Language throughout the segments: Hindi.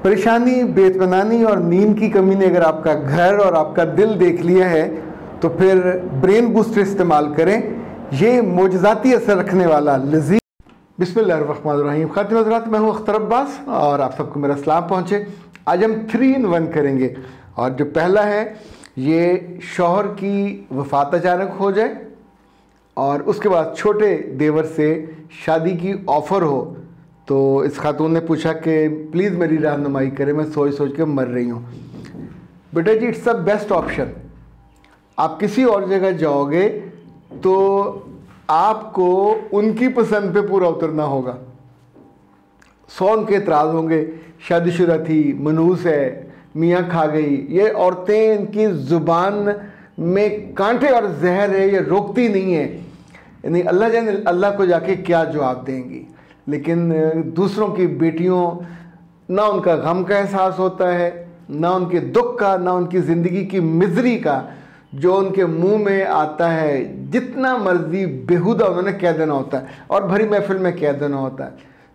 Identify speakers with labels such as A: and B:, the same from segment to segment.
A: परेशानी, बेइत्मीनानी और नींद की कमी ने अगर आपका घर और आपका दिल देख लिया है तो फिर ब्रेन बूस्टर इस्तेमाल करें। ये मोजज़ाती असर रखने वाला लज़ीज़। बिस्मिल्लाहिर्रहमानिर्रहीम। ख़ातिन हज़रात, मैं हूँ अख्तर अब्बास और आप सबको मेरा सलाम पहुँचे। आज हम 3 in 1 करेंगे और जो पहला है ये शौहर की वफ़ात अचानक हो जाए और उसके बाद छोटे देवर से शादी की ऑफ़र हो। तो इस खातून ने पूछा कि प्लीज़ मेरी रहनुमाई करें, मैं सोच सोच के मर रही हूँ। बेटा जी, इट्स द बेस्ट ऑप्शन। आप किसी और जगह जाओगे तो आपको उनकी पसंद पे पूरा उतरना होगा। 100 उनके एतराज़ होंगे, शादीशुदा थी, मनूस है, मियाँ खा गई। ये औरतें, इनकी ज़ुबान में कांटे और जहर है, ये रोकती नहीं है। यानी अल्लाह जाने अल्लाह को जाके क्या जवाब देंगी। लेकिन दूसरों की बेटियों, ना उनका गम का एहसास होता है, ना उनके दुख का, ना उनकी ज़िंदगी की मिज़री का जो उनके मुंह में आता है। जितना मर्जी बेहुदा उन्होंने कह देना होता है और भरी महफिल में कह देना होता है।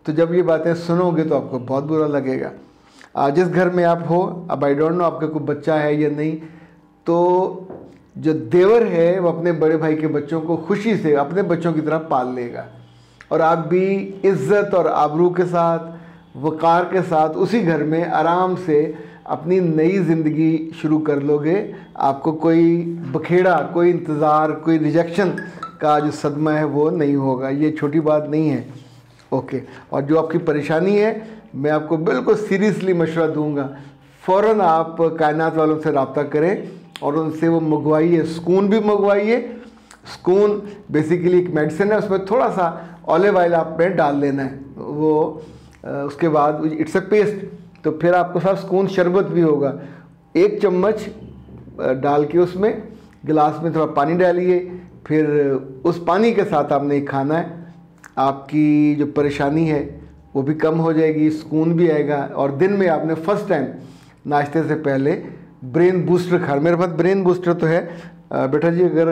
A: तो जब ये बातें सुनोगे तो आपको बहुत बुरा लगेगा। जिस घर में आप हो, अब आई डोंट नो आपका कोई बच्चा है या नहीं, तो जो देवर है वो अपने बड़े भाई के बच्चों को खुशी से अपने बच्चों की तरह पाल लेगा और आप भी इज़्ज़त और आबरू के साथ, वक़ार के साथ उसी घर में आराम से अपनी नई ज़िंदगी शुरू कर लोगे। आपको कोई बखेड़ा, कोई इंतज़ार, कोई रिजेक्शन का जो सदमा है वो नहीं होगा। ये छोटी बात नहीं है। ओके। और जो आपकी परेशानी है, मैं आपको बिल्कुल सीरियसली मशवरा दूंगा, फ़ौरन आप कायनात वालों से रब्ता करें और उनसे वो मंगवाइए। सुकून भी मंगवाइए। सुकून बेसिकली एक मेडिसिन है, उसमें थोड़ा सा ऑलिव ऑयल आप में डाल लेना है। वो उसके बाद इट्स अ पेस्ट। तो फिर आपको साथ सुकून शरबत भी होगा। 1 चम्मच डाल के उसमें गिलास में थोड़ा पानी डालिए, फिर उस पानी के साथ आपने ये खाना है। आपकी जो परेशानी है वो भी कम हो जाएगी, सुकून भी आएगा। और दिन में आपने फर्स्ट टाइम नाश्ते से पहले ब्रेन बूस्टर खा। मेरे पास ब्रेन बूस्टर तो है बेटा जी, अगर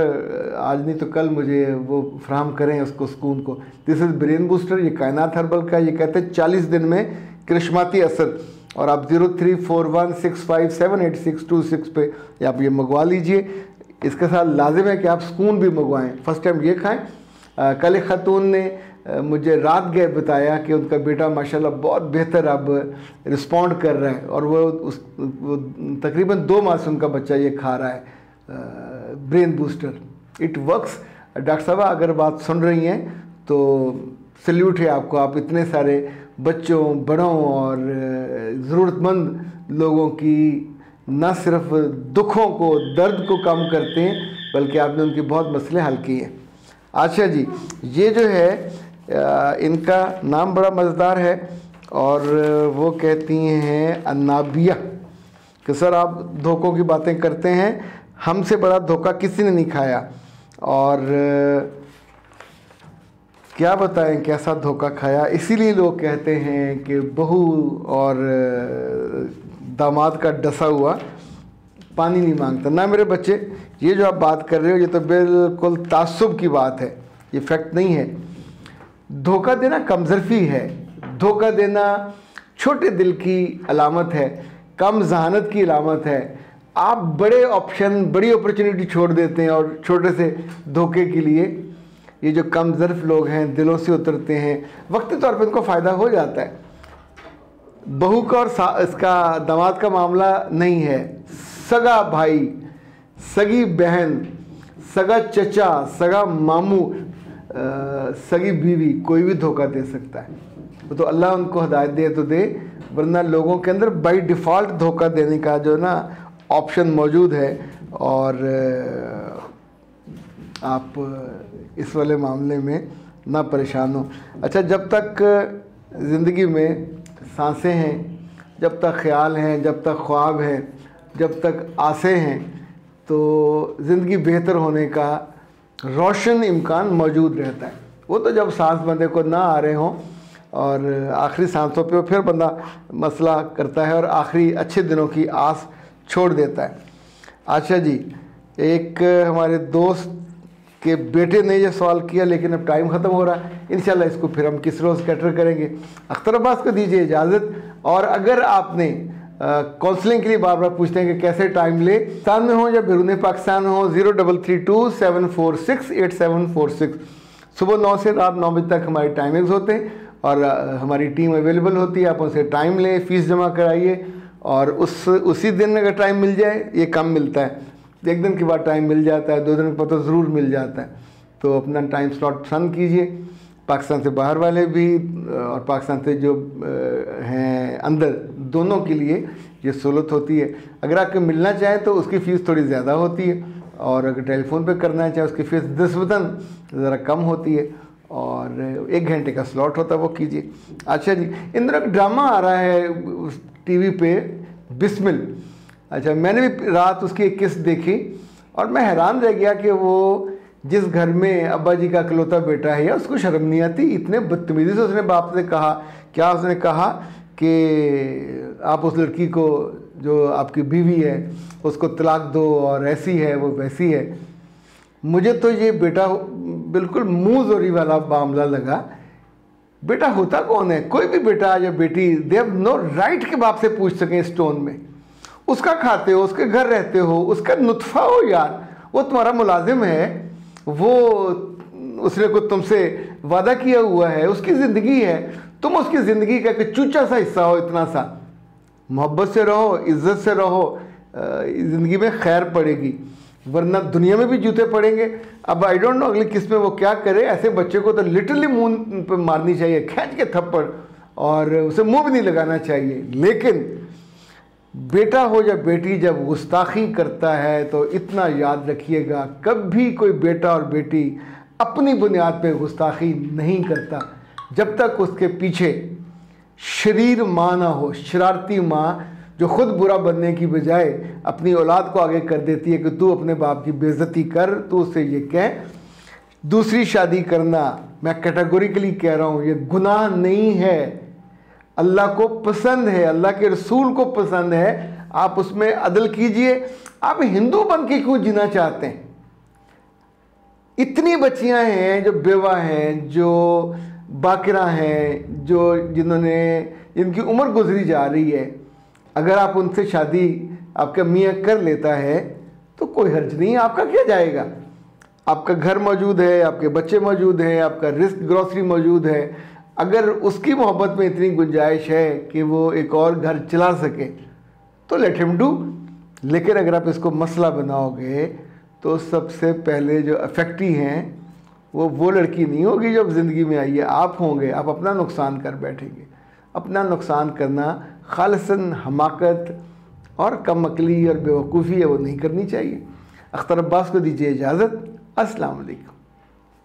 A: आज नहीं तो कल मुझे वो फ्राहम करें उसको, सुकून को। This is brain booster. ये कायनात हर्बल का, ये कहते हैं 40 दिन में करिश्माती असर। और आप 0341657826 पे आप ये मंगवा लीजिए। इसके साथ लाजिम है कि आप सुकून भी मंगवाएं। फर्स्ट टाइम ये खाएं। कल एक खातून ने मुझे रात गए बताया कि उनका बेटा माशाल्लाह बहुत बेहतर अब रिस्पॉन्ड कर रहा है और वो तकरीबन 2 माह से उनका बच्चा ये खा रहा है brain booster. It works. Doctor साहब अगर बात सुन रही हैं तो सल्यूट है आपको। आप इतने सारे बच्चों, बड़ों और ज़रूरतमंद लोगों की न सिर्फ दुखों को, दर्द को कम करते हैं, बल्कि आपने उनके बहुत मसले हल किए हैं। अच्छा जी, ये जो है इनका नाम बड़ा मज़ेदार है और वो कहती हैं अन्नाबिया कि सर आप धोखों की बातें करते हैं, हमसे बड़ा धोखा किसी ने नहीं खाया। और क्या बताएं कैसा धोखा खाया। इसीलिए लोग कहते हैं कि बहू और दामाद का डसा हुआ पानी नहीं मांगता। ना मेरे बच्चे, ये जो आप बात कर रहे हो ये तो बिल्कुल तासुब की बात है, ये फैक्ट नहीं है। धोखा देना कमज़र्फ़ी है। धोखा देना छोटे दिल की अलामत है, कम जहानत की अलामत है। आप बड़े ऑप्शन, बड़ी अपॉर्चुनिटी छोड़ देते हैं और छोटे से धोखे के लिए। ये जो कमज़र्फ़ लोग हैं, दिलों से उतरते हैं, वक्ती तौर पर इनको फ़ायदा हो जाता है। बहू का और इसका दामाद का मामला नहीं है। सगा भाई, सगी बहन, सगा चचा, सगा मामू, सगी बीवी, कोई भी धोखा दे सकता है। तो अल्लाह उनको हिदायत दे तो दे, वरना लोगों के अंदर बाई डिफ़ॉल्ट धोखा देने का जो ना ऑप्शन मौजूद है। और आप इस वाले मामले में ना परेशान हो। अच्छा, जब तक ज़िंदगी में सांसें हैं, जब तक ख़्याल हैं, जब तक ख्वाब हैं, जब तक आसें हैं, तो ज़िंदगी बेहतर होने का रोशन इम्कान मौजूद रहता है। वो तो जब सांस बंदे को ना आ रहे हों और आखिरी सांसों पे फिर बंदा मसला करता है और आखिरी अच्छे दिनों की आस छोड़ देता है। अच्छा जी, एक हमारे दोस्त के बेटे ने ये सवाल किया, लेकिन अब टाइम ख़त्म हो रहा है। इंशाल्लाह इसको फिर हम किस रोज़ कैटर करेंगे। अख्तर अब्बास को दीजिए इजाज़त। और अगर आपने काउंसलिंग के लिए बार बार पूछते हैं कि कैसे टाइम ले, पाकिस्तान में हो या बैरून पाकिस्तान हो, 0332-746-8746। सुबह 9 से रात 9 बजे तक हमारे टाइमिंग्स होते हैं और हमारी टीम अवेलेबल होती है। आप उनसे टाइम लें, फ़ीस जमा कराइए और उसी दिन अगर टाइम मिल जाए, ये कम मिलता है, एक दिन के बाद टाइम मिल जाता है, 2 दिन के बाद तो ज़रूर मिल जाता है। तो अपना टाइम स्लॉट पसंद कीजिए। पाकिस्तान से बाहर वाले भी और पाकिस्तान से जो हैं अंदर, दोनों के लिए ये सहूलत होती है। अगर आपके मिलना चाहें तो उसकी फ़ीस थोड़ी ज़्यादा होती है और अगर टेलीफोन पे करना चाहें उसकी फ़ीस निस्बतन ज़रा कम होती है और 1 घंटे का स्लॉट होता है, वो कीजिए। अच्छा जी, इन दिनों एक ड्रामा आ रहा है टीवी पे, बिस्मिल। अच्छा, मैंने भी रात उसकी एक किस्त देखी और मैं हैरान रह गया कि वो जिस घर में अब्बा जी का इकलौता बेटा है, या उसको शर्म नहीं आती, इतने बदतमीज़ी से उसने बाप से कहा। क्या उसने कहा कि आप उस लड़की को जो आपकी बीवी है उसको तलाक दो और ऐसी है वो वैसी है। मुझे तो ये बेटा बिल्कुल मुँह जोरी वाला मामला लगा। बेटा होता कौन है? कोई भी बेटा या बेटी, दे हैव नो राइट के बाप से पूछ सकें इस टोन में। उसका खाते हो, उसके घर रहते हो, उसका नुत्फा हो यार, वो तुम्हारा मुलाजिम है, वो उसने कुछ तुमसे वादा किया हुआ है, उसकी ज़िंदगी है, तुम उसकी ज़िंदगी का एक चूचा सा हिस्सा हो। इतना सा मोहब्बत से रहो, इज़्ज़त से रहो, ज़िंदगी में खैर पड़ेगी, वरना दुनिया में भी जूते पड़ेंगे। अब आई डोंट नो अगली किस्त में वो क्या करे। ऐसे बच्चे को तो लिटरली मुंह पे मारनी चाहिए, खींच के थप्पड़, और उसे मुंह भी नहीं लगाना चाहिए। लेकिन बेटा हो या बेटी जब गुस्ताखी करता है तो इतना याद रखिएगा, कभी कोई बेटा और बेटी अपनी बुनियाद पे गुस्ताखी नहीं करता जब तक उसके पीछे शरीर माँ ना हो, शरारती माँ जो खुद बुरा बनने की बजाय अपनी औलाद को आगे कर देती है कि तू अपने बाप की बेइज्जती कर, तू उससे ये कह। दूसरी शादी करना, मैं कैटेगोरिकली कह रहा हूँ, ये गुनाह नहीं है, अल्लाह को पसंद है, अल्लाह के रसूल को पसंद है। आप उसमें अदल कीजिए। आप हिंदू बन के क्यों जीना चाहते हैं? इतनी बच्चियां हैं जो बेवा हैं, जो बाकिरा हैं, जिनकी उम्र गुजरी जा रही है। अगर आप उनसे शादी आपका मियाँ कर लेता है तो कोई हर्ज नहीं है, आपका क्या जाएगा? आपका घर मौजूद है, आपके बच्चे मौजूद हैं, आपका रिस्क ग्रॉसरी मौजूद है। अगर उसकी मोहब्बत में इतनी गुंजाइश है कि वो एक और घर चला सके तो लेट हिम डू। लेकिन अगर आप इसको मसला बनाओगे तो सबसे पहले जो अफेक्टी हैं वो लड़की नहीं होगी जो अब ज़िंदगी में आई है, आप होंगे। आप अपना नुकसान कर बैठेंगे। अपना नुकसान करना खालिसन हमाकत और कम अकली और बेवकूफ़ी है, वो नहीं करनी चाहिए। अख्तर अब्बास को दीजिए इजाज़त। अस्सलाम वालेकुम।